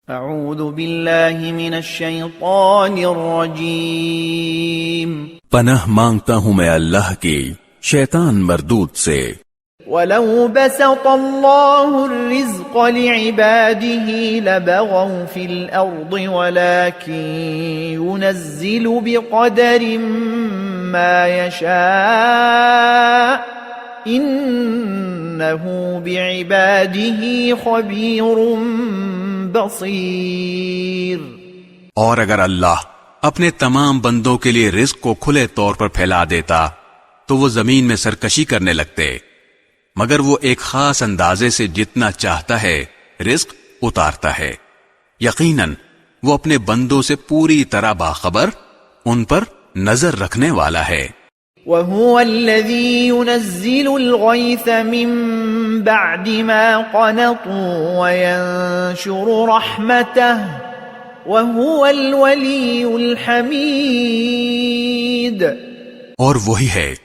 اعوذ باللہ من الشیطان الرجیم پناہ مانگتا ہوں میں اللہ کی شیطان مردود سے۔ وَلَوْ بَسَطَ اللَّهُ الرِّزْقَ لِعِبَادِهِ لَبَغَوْا فِي الْأَرْضِ وَلَكِنْ يُنَزِّلُ بِقَدَرٍ مَا يَشَاءُ إِنَّهُ بِعِبَادِهِ خَبِيرٌ بصیر۔ اور اگر اللہ اپنے تمام بندوں کے لیے رزق کو کھلے طور پر پھیلا دیتا تو وہ زمین میں سرکشی کرنے لگتے، مگر وہ ایک خاص اندازے سے جتنا چاہتا ہے رزق اتارتا ہے۔ یقیناً وہ اپنے بندوں سے پوری طرح باخبر، ان پر نظر رکھنے والا ہے۔ وَهُوَ الَّذِي يُنَزِّلُ الْغَيْثَ مِن بَعْدِ مَا قَنَطُوا وَيَنشُرُ رَحْمَتَهُ وَهُوَ الْوَلِيُّ الْحَمِيدُ۔ اور وہی ہے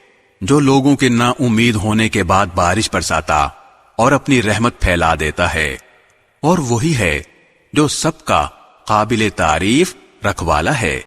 جو لوگوں کے نا امید ہونے کے بعد بارش برساتا اور اپنی رحمت پھیلا دیتا ہے، اور وہی ہے جو سب کا قابل تعریف رکھوالا ہے۔